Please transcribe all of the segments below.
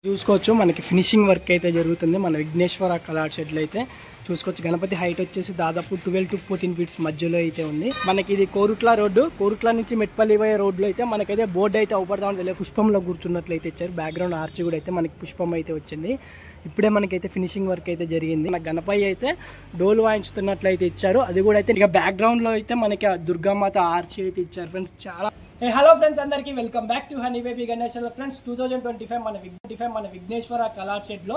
చూసుకోవచ్చు మనకి finishing work అయితే జరుగుతుంది మన విఘ్నేశ్వర కళా షెడ్లో అయితే చూసుకోవచ్చు. గణపతి హైట్ వచ్చేసి దాదాపు 12 to 14 ఫీట్స్ మధ్యలో అయితే ఉంది. మనకి ఇది కోరుట్ల రోడ్డు, కోరుట్ల నుంచి మెట్పల్లి పోయే రోడ్లో అయితే మనకైతే బోర్డు అయితే అవపడతా ఉంటుంది. పుష్పంలో కూర్చున్నట్లయితే ఇచ్చారు. బ్యాక్గ్రౌండ్ ఆర్చ్ కూడా అయితే మనకి పుష్పం అయితే వచ్చింది. ఇప్పుడే మనకైతే ఫినిషింగ్ వర్క్ అయితే జరిగింది. మన గణపతి అయితే డోలు వాయించుతున్నట్లయితే ఇచ్చారు. అది కూడా అయితే ఇక బ్యాక్గ్రౌండ్ లో అయితే మనకి దుర్గామాత ఆర్చ్ అయితే ఇచ్చారు ఫ్రెండ్స్. చాలా హలో ఫ్రెండ్స్, అందరికీ welcome back to honey baby Ganesh friends. 2025 మన విఘ్నేశ్వర కళా షెడ్ లో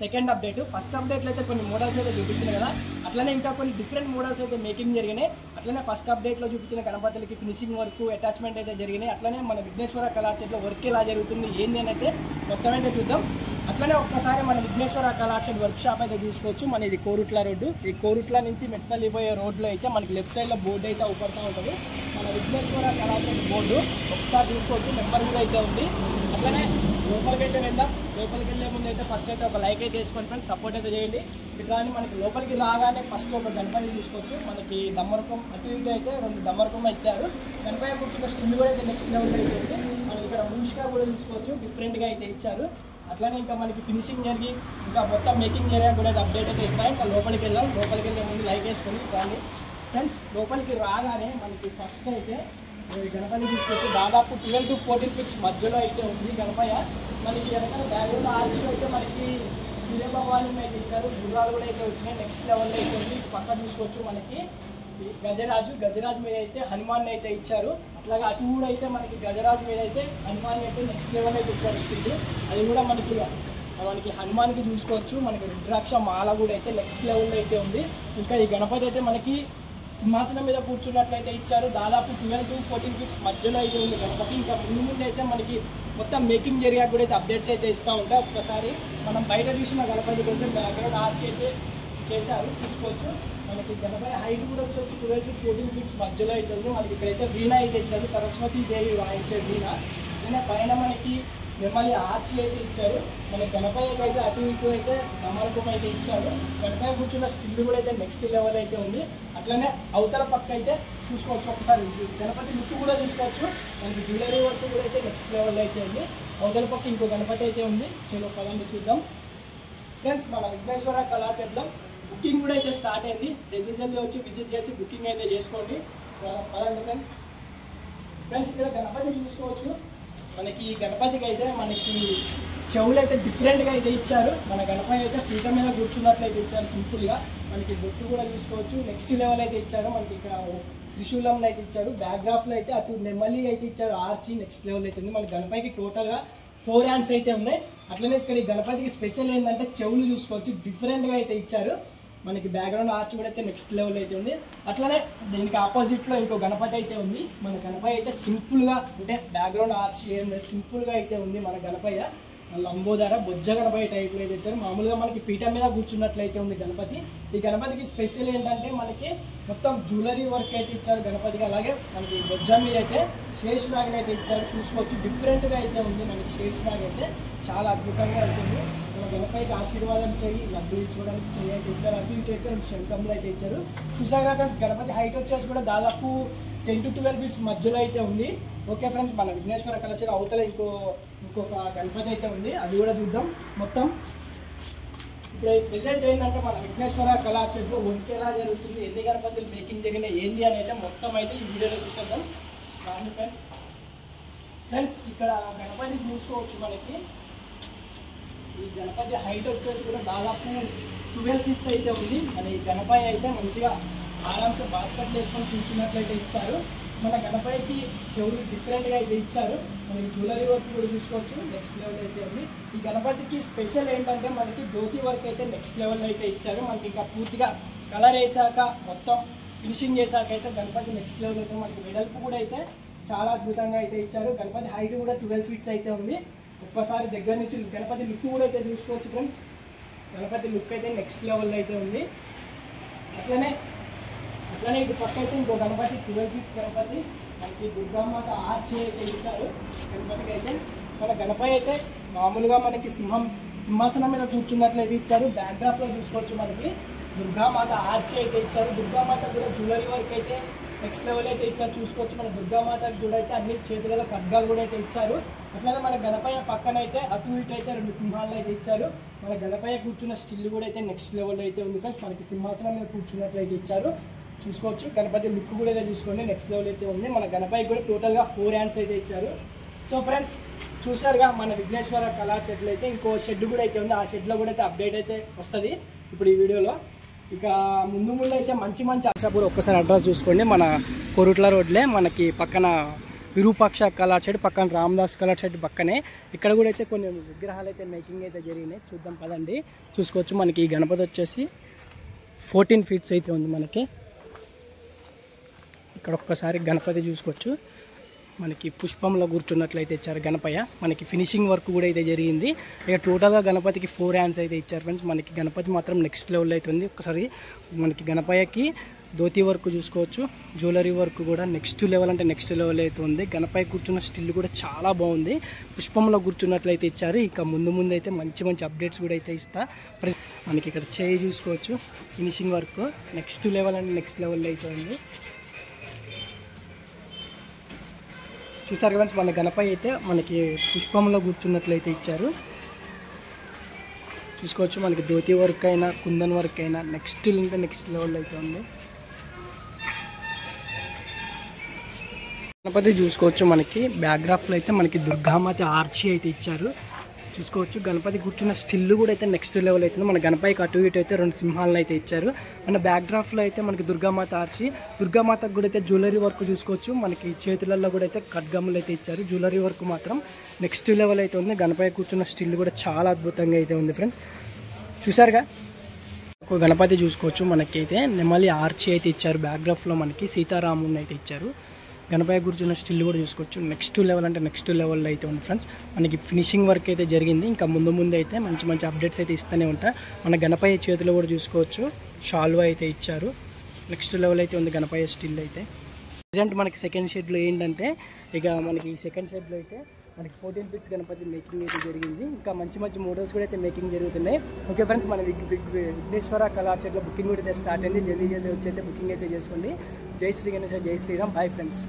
సెకండ్ అప్డేట్. ఫస్ట్ అప్డేట్ అయితే కొన్ని మోడల్స్ అయితే చూపించిన కదా, అట్లనే ఇంకా కొన్ని డిఫరెంట్ మోడల్స్ అయితే మేకింగ్ జరిగినాయి. అట్లనే ఫస్ట్ అప్డేట్లో చూపించిన గణపతులకి ఫినిషింగ్ వర్క్ అటాచ్మెంట్ అయితే జరిగినాయి. అట్లనే మన విఘ్నేశ్వర కళా షెడ్లో వర్క్ ఎలా జరుగుతుంది ఏంది అని అయితే మొత్తం అయితే చూద్దాం. అట్లనే ఒక్కసారి మన విఘ్నేశ్వర కళా షెడ్ వర్క్ షాప్ అయితే చూసుకోవచ్చు. మన ఇది కోరుట్ల రోడ్డు. ఈ కోరుట్ల నుంచి మెట్పల్లి పోయే రోడ్లో అయితే మనకి లెఫ్ట్ సైడ్లో బోర్డు అయితే అవపడుతూ ఉంటుంది. మన విఘ్నేశ్వర కళా షెడ్ బోర్డు ఒకసారి చూసుకోవచ్చు. నెంబర్ కూడా అయితే ఉంది. అట్లనే లోపలికి అయితే వెళ్దాం. లోపలికి వెళ్ళే ముందు అయితే ఫస్ట్ అయితే ఒక లైక్ అయితే వేసుకోండి ఫ్రెండ్స్, సపోర్ట్ అయితే చేయండి. కానీ మనకి లోపలికి రాగానే ఫస్ట్ ఒక గణపతి చూసుకోవచ్చు. మనకి డమ్మరకం అటు ఇటు అయితే 2 డమ్మరకం ఇచ్చారు. గణపతి కూర్చున్న స్టిల్ కూడా అయితే నెక్స్ట్ లెవెల్ అయితే ఉంది. మనకి ఇక్కడ మూషికా కూడా చూసుకోవచ్చు, డిఫరెంట్గా అయితే ఇచ్చారు. అట్లనే ఇంకా మనకి ఫినిషింగ్ జరిగి ఇంకా మొత్తం మేకింగ్ ఏరియా కూడా అప్డేట్ అయితే ఇస్తాయి. ఇంకా లోపలికి వెళ్దాం. లోపలికి వెళ్ళే ముందు లైక్ వేసుకొని కానీ ఫ్రెండ్స్ లోపలికి రాగానే మనకి ఫస్ట్ అయితే గణపతి తీసుకొచ్చి దాదాపు 12 to 14 ఫీట్స్ మధ్యలో అయితే ఉంది గణపయ్య. మనకి వెనకాల బ్యాక్గ్రౌండ్ ఆర్చిలో అయితే మనకి సూర్యభగవాన్ని అయితే ఇచ్చారు. గుర్రాలు కూడా అయితే వచ్చినాయి. నెక్స్ట్ లెవెల్లో అయితే ఉంది. పక్కన చూసుకోవచ్చు మనకి గజరాజు మీద అయితే హనుమాన్ అయితే ఇచ్చారు. అట్లాగే అటు కూడా అయితే మనకి గజరాజు మీద అయితే హనుమాన్ అయితే నెక్స్ట్ లెవెల్ అయితే ఇచ్చారు స్టిల్. అది కూడా మనకి హనుమాన్కి చూసుకోవచ్చు. మనకి రుద్రాక్ష మాల కూడా అయితే నెక్స్ట్ లెవెల్లో అయితే ఉంది. ఇంకా ఈ గణపతి అయితే మనకి సింహాసనం మీద కూర్చున్నట్లయితే ఇచ్చారు. దాదాపు 12 to 14 ఫీట్స్ మధ్యలో అయితే ఉంది గణపతి. ఇంకా ముందు అయితే మనకి మొత్తం మేకింగ్ ఏరియా కూడా అయితే అప్డేట్స్ అయితే ఇస్తూ ఉంటాయి. ఒక్కసారి మనం బయట చూసిన గణపతి కొంచెం బ్యాక్గ్రౌండ్ ఆర్చ్ అయితే చేశారు చూసుకోవచ్చు. మనకి గణపతి హైట్ కూడా వచ్చేసి 12 to 14 ఫీట్స్ మధ్యలో అయితే ఉంది. మనకి ఇక్కడైతే వీణ అయితే ఇచ్చారు, సరస్వతీ దేవి వాయించే వీణ. వీణ పైన మనకి మిమ్మల్ని ఆర్చి అయితే ఇచ్చారు. మన గణపతికి అయితే అటు ఇటు అయితే నమ్మకం అయితే ఇచ్చారు. గణపతి కూర్చున్న స్టిల్ కూడా అయితే నెక్స్ట్ లెవెల్ అయితే ఉంది. అట్లనే అవతల పక్క అయితే చూసుకోవచ్చు. ఒకసారి గణపతి లుక్ కూడా చూసుకోవచ్చు. మనకి జ్యువెలరీ వర్క్ కూడా అయితే నెక్స్ట్ లెవెల్ అయితే ఉంది. అవతల పక్క ఇంకో గణపతి అయితే ఉంది. చలో పదండి చూద్దాం ఫ్రెండ్స్. మన విఘ్నేశ్వర కళా షెడ్లో బుకింగ్ కూడా అయితే స్టార్ట్ అయింది. జల్దీ వచ్చి విజిట్ చేసి బుకింగ్ అయితే చేసుకోండి. పదండి ఫ్రెండ్స్ ఇక్కడ గణపతి చూసుకోవచ్చు. మనకి ఈ గణపతికి అయితే మనకి చెవులు అయితే డిఫరెంట్గా అయితే ఇచ్చారు. మన గణపతి అయితే పీఠ మీద కూర్చున్నట్లయితే ఇచ్చారు సింపుల్గా. మనకి బొట్టు కూడా చూసుకోవచ్చు. నెక్స్ట్ లెవెల్ అయితే ఇచ్చారు. మనకి ఇక్కడ త్రిశూలంలో అయితే ఇచ్చారు. బ్యాక్గ్రాఫ్లో అయితే అటు నెమ్మలి అయితే ఇచ్చారు. ఆర్చి నెక్స్ట్ లెవెల్ అయితే ఉంది. మన గణపతికి టోటల్గా 4 హ్యాండ్స్ అయితే ఉన్నాయి. అట్లనే ఇక్కడ ఈ గణపతికి స్పెషల్ ఏంటంటే చెవులు చూసుకోవచ్చు, డిఫరెంట్గా అయితే ఇచ్చారు. మనకి బ్యాక్గ్రౌండ్ ఆర్చ్ కూడా అయితే నెక్స్ట్ లెవెల్ అయితే ఉంది. అట్లనే దీనికి ఆపోజిట్లో ఇంకో గణపతి అయితే ఉంది. మన గణపతి అయితే సింపుల్గా అంటే బ్యాక్గ్రౌండ్ ఆర్చ్ సింపుల్గా అయితే ఉంది. మన గణపతి లంబోదర బొజ్జ గణపతి టైప్లో అయితే ఇచ్చారు. మామూలుగా మనకి పీఠ మీద కూర్చున్నట్లయితే ఉంది గణపతి. ఈ గణపతికి స్పెషల్ ఏంటంటే మనకి మొత్తం జ్యువెలరీ వర్క్ అయితే ఇచ్చారు గణపతికి. అలాగే మనకి బొజ్జ మీద అయితే శేషనాగ్ అయితే ఇచ్చారు చూసుకోవచ్చు. డిఫరెంట్గా అయితే ఉంది. మనకి శేషనాగ్ అయితే చాలా అద్భుతంగా ఉంటుంది. మన గణపతికి ఆశీర్వాదం చేయి లడ్డు ఇచ్చుకోవడానికి చేయి అయితే ఇచ్చారు. అటు ఇటు అయితే శంఖంలో అయితే ఇచ్చారు. చూసాగా ఫ్రెండ్స్ గణపతి హైట్ వచ్చేసి కూడా దాదాపు 10 to 12 ఫీట్స్ మధ్యలో అయితే ఉంది. ఓకే ఫ్రెండ్స్, మన విఘ్నేశ్వర కళా షెడ్ అవతల ఇంకొక గణపతి అయితే ఉంది. అది కూడా చూద్దాం మొత్తం. ఇప్పుడు ప్రెసెంట్ ఏంటంటే మన విఘ్నేశ్వర కళా షెడ్లో వర్క్ ఎలా జరుగుతుంది, ఎన్ని గణపతులు మేకింగ్ జరిగినాయి ఏంది అని అయితే మొత్తం అయితే ఈ వీడియోలో చూసేద్దాం. కానీ ఫ్రెండ్స్ ఇక్కడ గణపతి చూసుకోవచ్చు. మనకి ఈ గణపతి హైట్ వచ్చేసి కూడా దాదాపు 12 ఫీట్స్ అయితే ఉంది. మన ఈ గణపతి అయితే మంచిగా ఆరామ్సే బాస్కెట్ వేసుకొని కూర్చున్నట్లయితే ఇచ్చారు. మన గణపతికి చెవులు డిఫరెంట్గా అయితే ఇచ్చారు. మనకి జ్యువెలరీ వర్క్ కూడా చూసుకోవచ్చు. నెక్స్ట్ లెవెల్ అయితే ఉంది. ఈ గణపతికి స్పెషల్ ఏంటంటే మనకి ధోతి వర్క్ అయితే నెక్స్ట్ లెవెల్లో అయితే ఇచ్చారు. మనకి ఇంకా పూర్తిగా కలర్ వేసాక మొత్తం ఫినిషింగ్ చేశాక అయితే గణపతి నెక్స్ట్ లెవెల్ అయితే మనకి వెడల్పు కూడా అయితే చాలా అద్భుతంగా అయితే ఇచ్చారు. గణపతి హైట్ కూడా 12 ఫీట్స్ అయితే ఉంది. ఒక్కసారి దగ్గర నుంచి గణపతి లుక్ కూడా అయితే చూసుకోవచ్చు ఫ్రెండ్స్. గణపతి లుక్ అయితే నెక్స్ట్ లెవెల్లో అయితే ఉంది. అట్లనే ఇటు పక్క అయితే ఇంకో గణపతి 12 ఫీట్స్ గణపతి. మనకి దుర్గామాత ఆర్చి అయితే ఇచ్చారు గణపతికి అయితే. మన గణపతి అయితే మామూలుగా మనకి సింహాసనం మీద కూర్చున్నట్లయితే ఇచ్చారు. బ్యాక్గ్రాఫ్లో చూసుకోవచ్చు. మనకి దుర్గామాత ఆర్చి అయితే ఇచ్చారు. దుర్గామాత కూడా జ్యువెలరీ వర్క్ అయితే నెక్స్ట్ లెవెల్ అయితే ఇచ్చారు. చూసుకోవచ్చు మన దుర్గామాతకి కూడా అయితే అన్ని చేతులలో ఖడ్గాలు కూడా అయితే ఇచ్చారు. అట్లానే మన గణపయ్య పక్కన అయితే అటు ఇటు అయితే 2 సింహాలను అయితే ఇచ్చారు. మన గణపయ్య కూర్చున్న స్టిల్ కూడా అయితే నెక్స్ట్ లెవెల్ అయితే ఉంది ఫ్రెండ్స్. మనకి సింహాసనం మీద కూర్చున్నట్లయితే ఇచ్చారు. చూసుకోవచ్చు గణపతి లుక్ కూడా అయితే చూసుకోండి నెక్స్ట్ లెవెల్ అయితే ఉంది. మన గణపయ్య కూడా టోటల్గా 4 హ్యాండ్స్ అయితే ఇచ్చారు. సో ఫ్రెండ్స్ చూసారుగా మన విఘ్నేశ్వర కళా షెడ్ అయితే ఇంకో షెడ్ కూడా అయితే ఉంది. ఆ షెడ్లో కూడా అయితే అప్డేట్ అయితే వస్తుంది ఇప్పుడు ఈ వీడియోలో. ఇక ముందు అయితే మంచి ఆశాపూర్ ఒక్కసారి అడ్రస్ చూసుకోండి. మన కోరుట్ల రోడ్లే మనకి పక్కన విరూపాక్ష కళా షెడ్ పక్కన రామదాస్ కళా షెడ్ పక్కనే ఇక్కడ కూడా అయితే కొన్ని విగ్రహాలు అయితే మేకింగ్ అయితే జరిగినాయి. చూద్దాం పదండి. చూసుకోవచ్చు మనకి ఈ గణపతి వచ్చేసి 14 ఫీట్స్ అయితే ఉంది. మనకి ఇక్కడ ఒక్కసారి గణపతి చూసుకోవచ్చు. మనకి పుష్పంలో కూర్చున్నట్లయితే ఇచ్చారు గణపయ్య. మనకి ఫినిషింగ్ వర్క్ కూడా అయితే జరిగింది. ఇక టోటల్గా గణపతికి 4 హ్యాండ్స్ అయితే ఇచ్చారు ఫ్రెండ్స్. మనకి గణపతి మాత్రం నెక్స్ట్ లెవెల్ అయితే ఉంది. ఒకసారి మనకి గణపయ్యకి ధోతి వర్క్ చూసుకోవచ్చు. జ్యువెలరీ వర్క్ కూడా నెక్స్ట్ లెవెల్ అంటే నెక్స్ట్ లెవెల్ అయితే ఉంది. గణపయ్య కూర్చున్న స్టిల్ కూడా చాలా బాగుంది. పుష్పంలో కూర్చున్నట్లయితే ఇచ్చారు. ఇక ముందు అయితే మంచి అప్డేట్స్ కూడా అయితే ఇస్తా. మనకి ఇక్కడ చేయి చూసుకోవచ్చు. ఫినిషింగ్ వర్క్ నెక్స్ట్ లెవెల్ అంటే నెక్స్ట్ లెవెల్ అయితే ఉంది. చూసారు ఫ్రెండ్స్ మన గణపయ్య అయితే మనకి పుష్పంలో కూర్చున్నట్లయితే ఇచ్చారు. చూసుకోవచ్చు మనకి ధోతి వర్క్ అయినా కుందన్ వర్క్ అయినా నెక్స్ట్ లెవెల్ అయితే ఉంది. గణపతి చూసుకోవచ్చు మనకి బ్యాక్గ్రాఫ్లో అయితే మనకి దుర్గామాత ఆర్చి అయితే ఇచ్చారు. చూసుకోవచ్చు గణపతి కూర్చున్న స్టిల్ కూడా అయితే నెక్స్ట్ లెవెల్ అవుతుంది. మన గణపతికి అటు ఇటు అయితే 2 సింహాలను అయితే ఇచ్చారు. మన బ్యాక్డ్రాఫ్లో అయితే మనకి దుర్గామాత ఆర్చి, దుర్గామాతకు కూడా అయితే జ్యువెలరీ వర్క్ చూసుకోవచ్చు. మనకి చేతులలో కూడా అయితే ఖడ్గములు అయితే ఇచ్చారు. జ్యువెలరీ వర్క్ మాత్రం నెక్స్ట్ లెవెల్ అయితే ఉంది. గణపతి కూర్చున్న స్టిల్ కూడా చాలా అద్భుతంగా అయితే ఉంది ఫ్రెండ్స్. చూసారుగా గణపతి చూసుకోవచ్చు. మనకైతే నెమలి ఆర్చి అయితే ఇచ్చారు. బ్యాక్డ్రాఫ్లో మనకి సీతారాముని అయితే ఇచ్చారు. గణపయ్య కూర్చున్న స్టిల్ కూడా చూసుకోవచ్చు. నెక్స్ట్ లెవెల్ అంటే నెక్స్ట్ లెవెల్లో అయితే ఉంది ఫ్రెండ్స్. మనకి ఫినిషింగ్ వర్క్ అయితే జరిగింది. ఇంకా ముందు అయితే మంచి అప్డేట్స్ అయితే ఇస్తూనే ఉంటాయి. మన గణపయ్య చేతిలో కూడా చూసుకోవచ్చు షాల్వా అయితే ఇచ్చారు. నెక్స్ట్ లెవెల్ అయితే ఉంది గణపయ్య స్టిల్ అయితే. ప్రజెంట్ మనకి సెకండ్ షెడ్లో ఏంటంటే ఇక మనకి ఈ సెకండ్ షెడ్లో అయితే మనకి 14 ఫీట్స్ గణపతి మేకింగ్ అయితే జరిగింది. ఇంకా మంచి మోడల్స్ కూడా అయితే మేకింగ్ జరుగుతున్నాయి. ఓకే ఫ్రెండ్స్ మన విఘ్నేశ్వర కళా షెడ్లో బుకింగ్ కూడా అయితే స్టార్ట్ అయింది. జల్దీ వచ్చి అయితే బుకింగ్ అయితే చేసుకోండి. జై శ్రీ గణేశ, జై శ్రీరామ్. Bye friends.